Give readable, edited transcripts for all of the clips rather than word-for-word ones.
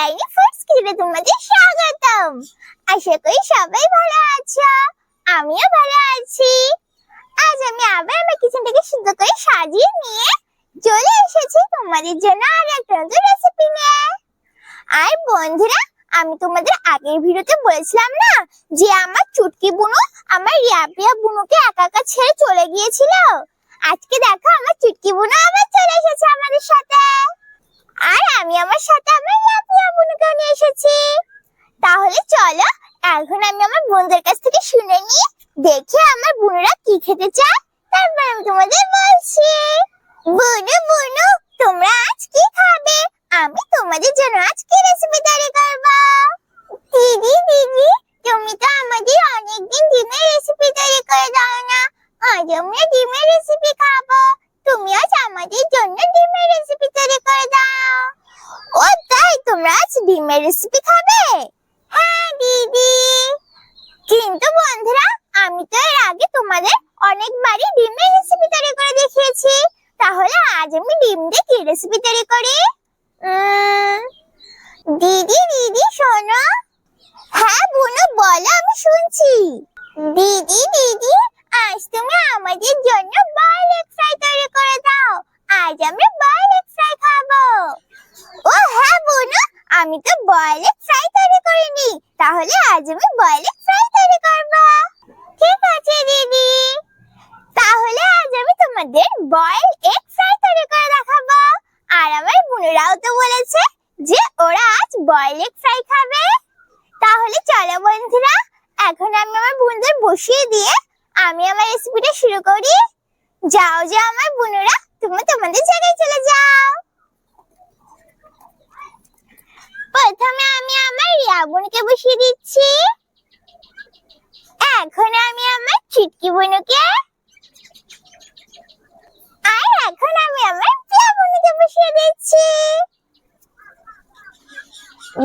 ডাইনি ফুডস কিচেনে তোমাদের স্বাগতম। আশা করি সবাই ভালো আছো, আমিও ভালো আছি। আজ আমি আবার আমার কিচেনটাকে সুন্দর করে সাজিয়ে নিয়ে চলে এসেছি তোমাদের জন্য আর একটা নতুন রেসিপি নিয়ে। আর বন্ধুরা, আমি তোমাদের আগের ভিডিওতে বলেছিলাম না যে আমার চুটকি বুনু আমার রিয়া বুনুকে একা একা ছেড়ে চলে গিয়েছিল। আজকে দেখো আমার চুটকি বুনু আবার চলে এসেছে আমাদের সাথে, আর আমি আমার সাথে আমার রিয়া বুনুকে নিয়ে এসেছি। তাহলে চলো এখন আমি আমার বোনদের কাছ থেকে শুনে নিই, দেখে আমার বোনেরা কি খেতে চায়, তারপর আমি তোমাদের বলছি। বুনু বুনু, তোমরা আজ কি খাবে? আমি তোমাদের জন্য আজ কি রেসিপি তৈরি করব। দিদি দিদি, তুমি তো আমাদের অনেকদিন ডিমের রেসিপি তৈরি করে দাও না, আজ আমরা ডিমের রেসিপি খাবো। তুমি আজ আমাদের জন্য ডিমের রেসিপি তৈরি করে দাও। ও তাই, তোমরা আজ ডিমের রেসিপি খাবে? হ্যাঁ দিদি। কিন্তু বন্ধুরা, আমি তো এর আগে তোমাদের অনেকবারই ডিমের রেসিপি তৈরি করে দেখিয়েছি, তাহলে আজ আমি ডিম দিয়ে কি রেসিপি তৈরি করি? দিদি দিদি শোনো। হ্যাঁ বুনু বলো, আমি শুনছি। দিদি দিদি, আজ তুমি আমাদের জন্য বয়েল এগ ফ্রাই তৈরি করে দাও, আজ আমরা বয়েল এগ ফ্রাই খাবো। ও হ্যাঁ বুনু, আমি তো বয়েল এগ ফ্রাই তৈরি করিনি, তাহলে আজ আমি বয়েল এগ ফ্রাই তৈরি করব। ঠিক আছে দিদি, তাহলে আজ আমি তোমাদের বয়েল এগ ফ্রাই তৈরি করে দেখাবো। আর আমার বোনেরাও তো বলেছে যে ওরা আজ বয়েল এগ ফ্রাই খাবে। তাহলে চলো বন্ধুরা, এখন আমি আমার বোনদের বসিয়ে দিয়ে আমি আমার রেসিপিটা শুরু করি। যাও যাও আমার বোনেরা, তুমি তোমাদের জায়গায় চলে যাও। প্রথমে আমি আমার রিয়া বোনকে বসিয়ে দিচ্ছি। এখন আমি আমার চুটকি বোনকে, আর এখন আমি আমার প্রিয়া বোনকে বসিয়ে দিচ্ছি।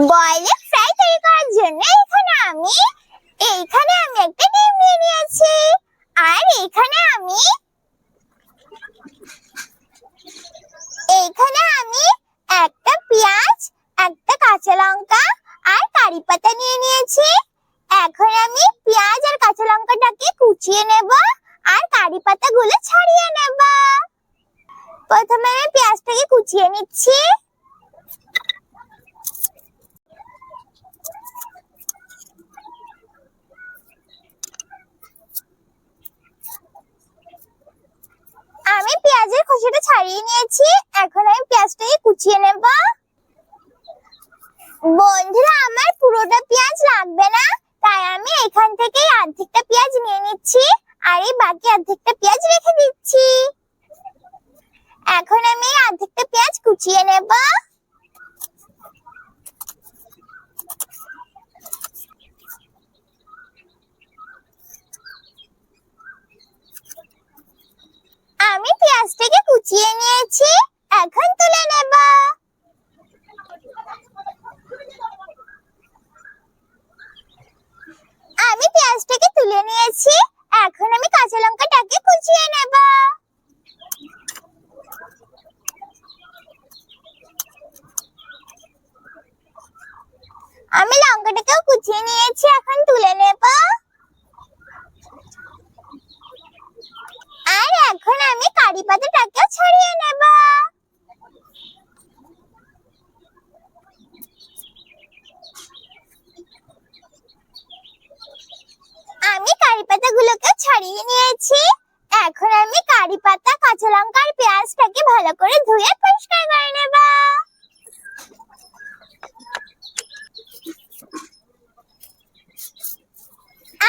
বয়েল এগ ফ্রাই তৈরি করার জন্য এইখানে আমি একটা ডিম নিয়ে নিয়েছি, আর এইখানে আমি একটা পেঁয়াজ, একটা কাঁচা লঙ্কা আর কারি পাতা নিয়ে নিয়েছি। এখন আমি পেঁয়াজ আর কাঁচা লঙ্কাটাকে কুচিয়ে নেব আর কারি পাতাগুলো ছাড়িয়ে নেব। প্রথমে আমি পেঁয়াজটাকে কুচিয়ে নিচ্ছি। আমি পেঁয়াজের খোসাটা ছাড়িয়ে নিয়েছি, এখন আমি পেঁয়াজটাকে কুচিয়ে নেব। বন্ধুরা, আমার পুরোটা পেঁয়াজ লাগবে না, তাই আমি এখান থেকে অর্ধেকটা পেঁয়াজ নিয়ে নিচ্ছি আর এই বাকি অর্ধেকটা পেঁয়াজ রেখে দিচ্ছি। এখন আমি অর্ধেকটা পেঁয়াজ কুচিয়ে নেব। আমি পেঁয়াজটাকে কুচিয়ে নিয়েছি, এখন তুলে নেব। আমি পেঁয়াজটাকে তুলে নিয়েছি, এখন আমি কাঁচা লঙ্কাটাকে কুচিয়ে নেব। আমি লঙ্কাটাকেও কুচিয়ে নিয়েছি, এখন তুলে নেব। আর এখন আমি কারি পাতাটাকেও ছাড়িয়ে নেব। আমি কারি পাতাগুলোকে ছাড়িয়ে নিয়েছি, এখন আমি কারি পাতা, কাঁচা লঙ্কা আর পেঁয়াজটাকে ভালো করে ধুয়ে পরিষ্কার করে নেব।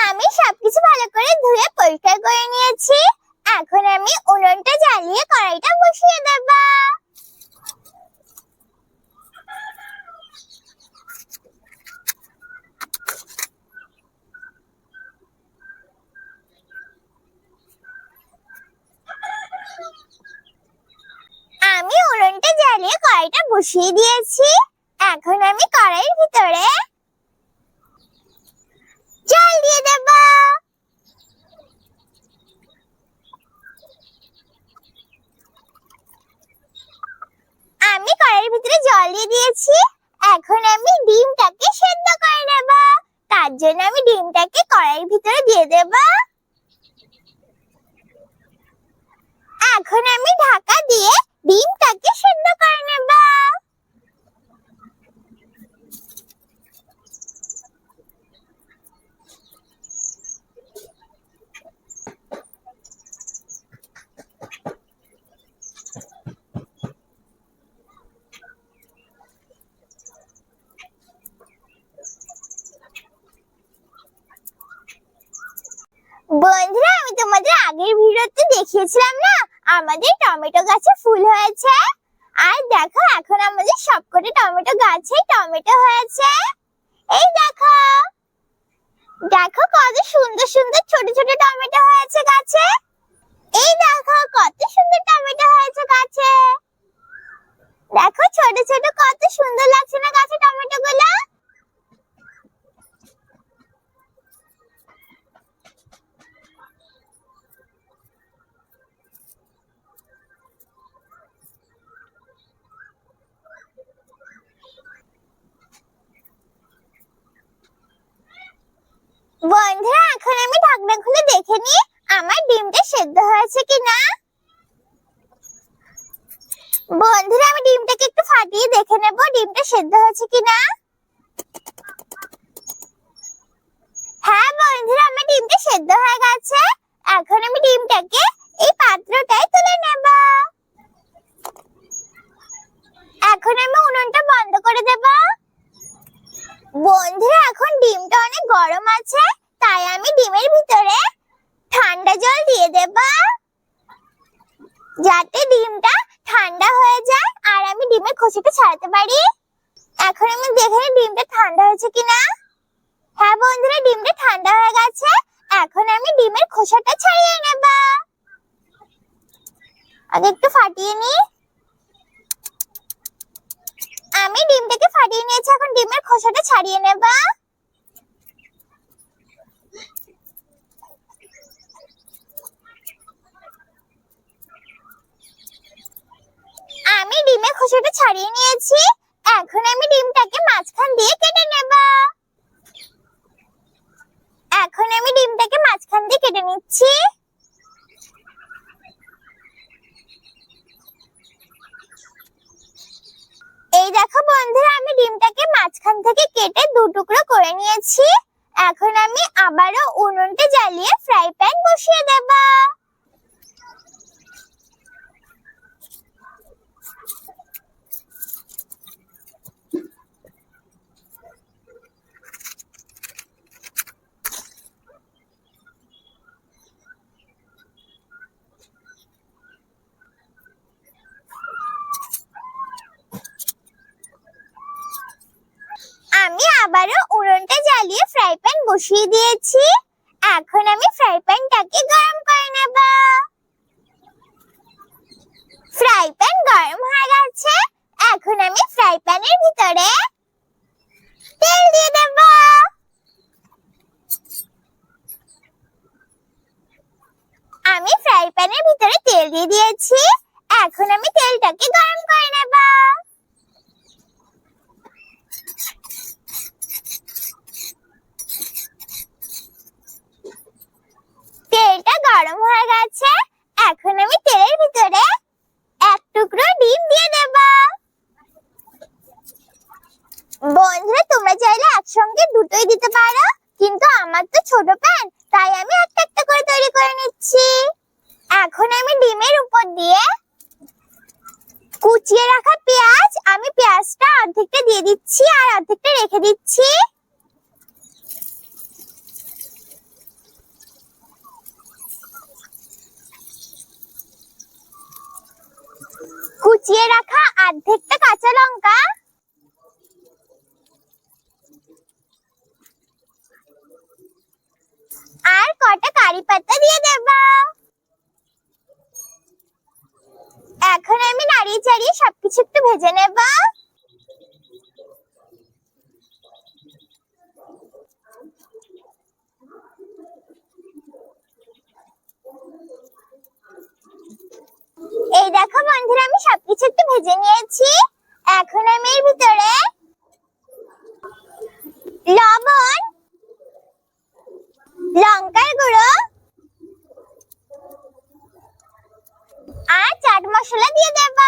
আমি সবকিছু ভালো করে ধুয়ে পরিষ্কার করে নিয়েছি, এখন আমি উনুনটা জ্বালিয়ে কড়াইটা বসিয়ে দেব। আমি উনুনটা জ্বালিয়ে কড়াইটা বসিয়ে দিয়েছি, এখন আমি কড়াইয়ের ভিতরে জল দিয়ে দেব। আমি কড়াইয়ের ভিতরে জল দিয়ে দিয়েছি, এখন আমি ডিমটাকে সেদ্ধ করে নেব। তার জন্য আমি ডিমটাকে কড়াইয়ের ভিতরে দিয়ে দেব। এখন আমি ঢাকা দিয়ে ডিমটাকে সেদ্ধ করে নেব। বন্ধুরা, আমি তোমাদের আগের ভিডিওতে দেখিয়েছিলাম না আমাদের টমেটো গাছে ফুল হয়েছে। আর দেখো এখন আমাদের সবকটা টমেটো গাছে টমেটো হয়েছে। এই দেখো, দেখো কত সুন্দর সুন্দর ছোট ছোট টমেটো হয়েছে গাছে। এই দেখো কত সুন্দর টমেটো হয়েছে গাছে। দেখো ছোট ছোট কত সুন্দর লাগছে না গাছে টমেটো গুলো। বন্ধুরা, এখন আমি ঢাকনা খুলে দেখে নিই আমার ডিমটা সেদ্ধ হয়েছে কিনা। বন্ধুরা, আমি ডিমটাকে একটু ফাটিয়ে দেখে নেব ডিমটা সেদ্ধ হয়েছে কিনা। হ্যাঁ বন্ধুরা, আমার ডিমটা সেদ্ধ হয়ে গেছে। এখন আমি ডিমটাকে এই পাত্রটায় তুলে নেব। এখন আমি উনুনটা বন্ধ করে দেব। বন্ধুরা, এখন ডিমটা অনেক গরম আছে, তাই আমি ডিমের ভিতরে ঠান্ডা জল দিয়ে দেব যাতে ডিমটা ঠান্ডা হয়ে যায় আর আমি ডিমের খোসাটা ছাড়াতে পারি। এখন আমি দেখে নিই ডিমটা ঠান্ডা হয়েছে কিনা। হ্যাঁ বন্ধুরা, ডিমটা ঠান্ডা হয়ে গেছে। এখন আমি ডিমের খোসাটা ছাড়িয়ে নেব। আগে একটু ফাটিয়ে নিই। আমি ডিমটাকে ফাটিয়ে নিয়েছি, এখন ডিমের খোসাটা ছাড়িয়ে নেব। আমি ডিমের খোসাটা ছাড়িয়ে নিয়েছি। এখন আমি ডিমটাকে মাঝখান দিয়ে কেটে নেব। এখন আমি ডিমটাকে মাঝখান দিয়ে কেটে নিচ্ছি। এই দেখো বন্ধুরা, আমি ডিমটাকে মাঝখান থেকে কেটে দু টুকরো করে নিয়েছি। এখন আমি আবারও উনুনটা জ্বালিয়ে ফ্রাই প্যান বসিয়ে দেব। আমি আবারও উনুনটা জ্বালিয়ে ফ্রাই প্যান বসিয়ে দিয়েছি। এখন আমি ফ্রাই প্যানটাকে গরম করে নেব। ফ্রাই প্যান গরম হয়ে গেছে। এখন আমি ফ্রাই প্যানের ভিতরে তেল দিয়ে দেব। আমি ফ্রাই প্যানের ভিতরে তেল দিয়ে দিয়েছি। এখন আমি তেলটাকে গরম করে নেব। তেলটা গরম হয়ে গেছে। এখন আমি তেলের ভিতরে এক টুকরো ডিম দিয়ে দেব। বন্ধুরা, তোমরা চাইলে একসঙ্গে দুটোই দিতে পারো, কিন্তু আমার তো ছোট প্যান, তাই আমি একটা একটা করে তৈরি করে নিচ্ছি। এখন আমি ডিমের উপর দিয়ে কুচিয়ে রাখা পেঁয়াজ, আমি পেঁয়াজটা অর্ধেকটা দিয়ে দিচ্ছি আর অর্ধেকটা রেখে দিচ্ছি। কুচিয়ে রাখা অর্ধেকটা কাঁচা লঙ্কা, আর কটা কারি পাতা দিয়ে দেব। এখন আমি নাড়িয়ে চাড়িয়ে সবকিছু একটু ভেজে নেব। এই দেখো বন্ধুরা, আমি সবকিছু একটু ভেজে নিয়েছি। এখন আমি এর ভিতরে লবণ, লঙ্কার গুঁড়ো আর চাট মশলা দিয়ে দেব।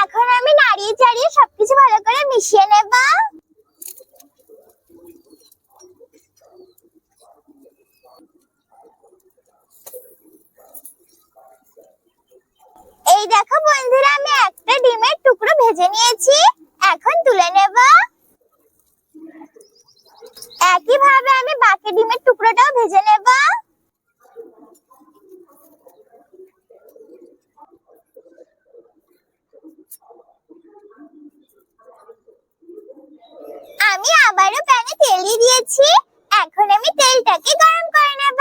এখন আমি নাড়িয়ে চাড়িয়ে সবকিছু ভালো করে মিশিয়ে নেব। এই দেখো বন্ধুরা, আমি একটা ডিমের টুকরো ভেজে নিয়েছি, এখন তুলে নেব। একইভাবে আমি বাকি ডিমের টুকরোটাও ভেজে নেব। আমি আবারও প্যানে তেল দিয়ে দিয়েছি, এখন আমি তেলটাকে গরম করে নেব।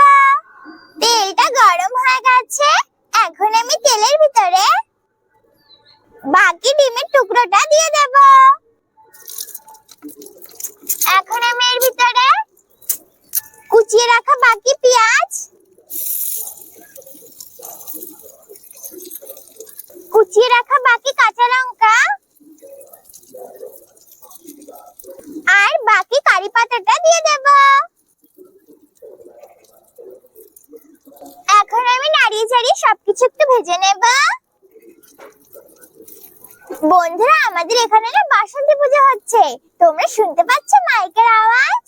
তেলটা গরম হয়ে গেছে, এখন আমি তেলের ভিতরে বাকি ডিমের টুকরোটা দিয়ে দেব। এখন আমি এর ভিতরে কুচিয়ে রাখা বাকি পেঁয়াজ, কুচিয়ে রাখা বাকি কাঁচা লঙ্কা আর বাকি কারি পাতাটা দিয়ে দেব। এখন আমি নাড়িয়ে চাড়িয়ে সবকিছু একটু ভেজে নেব। বন্ধুরা, আমাদের এখানে না বাসন্তী পূজা হচ্ছে, তোমরা শুনতে পাচ্ছ মাইকের আওয়াজ?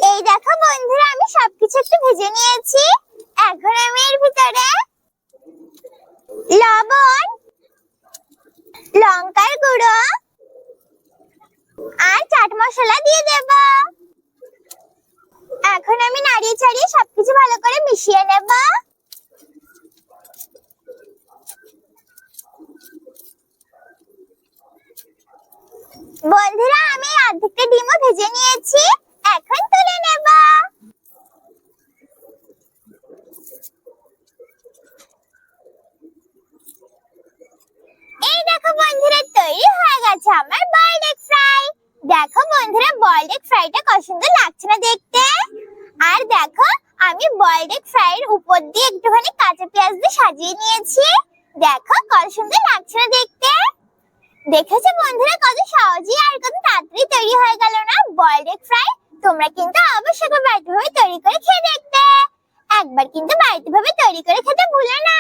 এই দেখো বন্ধুরা, আমি সবকিছু একটু ভেজে নিয়েছি, এখন আমি এর ভিতরে লবণ, লঙ্কার গুঁড়ো আর চাট মশলা দিয়ে দেব। এখন আমি নাড়িয়ে চাড়িয়ে সবকিছু ভালো করে মিশিয়ে নেব। বন্ধুরা, আমি অর্ধেকটা ডিমও ভেজে নিয়েছি, এখন তুলে নেব। এই দেখো বন্ধুরা, তৈরি হয়ে গেছে আমার বয়েলড এগ ফ্রাই। দেখো বন্ধুরা, বয়েলড এগ ফ্রাইটা কত সুন্দর লাগছে না দেখতে? আর দেখো, আমি বয়েলড এগ ফ্রাইয়ের উপর দিয়ে একটুখানি কাঁচা পেঁয়াজ দিয়ে সাজিয়ে নিয়েছি। দেখো কত সুন্দর লাগছে না দেখতে? দেখেছো বন্ধুরা, কত সহজেই আর কত তাড়াতাড়ি তৈরি হয়ে গেল না বয়েলড এগ ফ্রাই? তোমরা কিন্তু অবশ্যই বাড়িতে ভাবে তৈরি করে খেয়ে দেখবে। একবার কিন্তু বাড়িতে ভাবে তৈরি করে খেতে ভুলো না।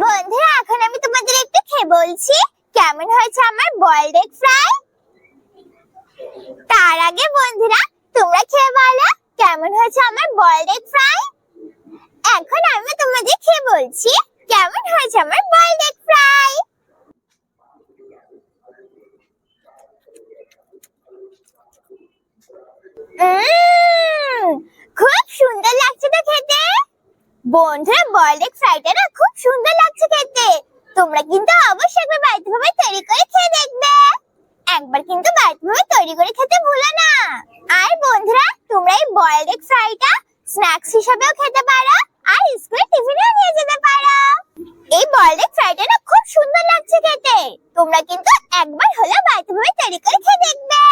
বন্ধুরা, এখন আমি তোমাদের একটু খেয়ে বলছি কেমন হয়েছে আমার বয়েলড এগ ফ্রাই। তার আগে বন্ধুরা, তোমরা খেয়ে বলো কেমন হয়েছে আমার বয়েলড এগ ফ্রাই। এখন আমি তোমাদের খেয়ে বলছি কেমন হয়েছে আমার বয়েলড এগ ফ্রাই। খুব সুন্দর লাগছে তো খেতে। বন্ধুরা, বয়েলড এগ ফ্রাইটা না খুব সুন্দর লাগছে খেতে। তোমরা কিন্তু অবশ্যই একবার বাড়িতে ভাবে তৈরি করে খেয়ে দেখবে। একবার কিন্তু বাড়িতে ভাবে তৈরি করে খেতে ভুলো না। আর বন্ধুরা, তোমরা এই বয়েলড এগ ফ্রাইটা স্ন্যাক্স হিসেবেও খেতে পারো আর স্কুলে টিফিনেও নিয়ে যেতে পারো। এই বয়েলড এগ ফ্রাইটা না খুব সুন্দর লাগছে খেতে। তোমরা কিন্তু একবার হলেও বাড়িতে ভাবে তৈরি করে খেয়ে দেখবে।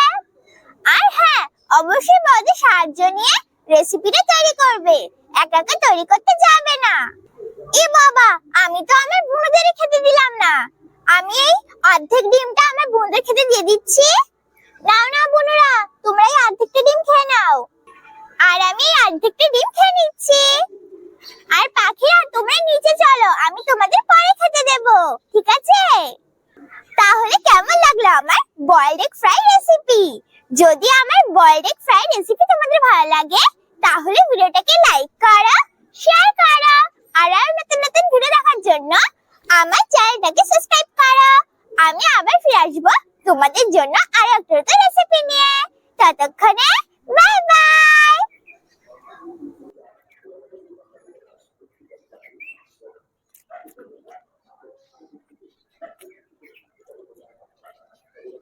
আর হ্যাঁ, অবশ্যই বড়দের সাহায্য নিয়ে রেসিপিটা তৈরি করবে, একা একা তৈরি করতে যাবে না। এ বাবা, আমি তো আমার বোনদের খেতে দিলাম না। আমি এই অর্ধেক ডিমটা আমার বোনদের খেতে দিয়ে দিচ্ছি। নাও নাও বোনেরা, তোমরা এই অর্ধেকটা ডিম খেয়ে নাও। আর আমি এই অর্ধেকটা ডিম খেয়ে নিচ্ছি। আর পাখিরা, তোমরা নিচে চলো, আমি তোমাদের পরে খেতে দেব, ঠিক আছে? তাহলে কেমন লাগলো আমার বয়েলড এগ ফ্রাই রেসিপি? যদি আমার বয়েলড এগ ফ্রাই রেসিপি তোমাদের ভালো লাগে, তাহলে ভিডিওটাকে লাইক করো, শেয়ার করো, আর নতুন নতুন ভিডিও দেখার জন্য আমার চ্যানেলটাকে সাবস্ক্রাইব করো। আমি আবার ফিরে আসবো তোমাদের জন্য আরো একটা রেসিপি নিয়ে। ততক্ষণে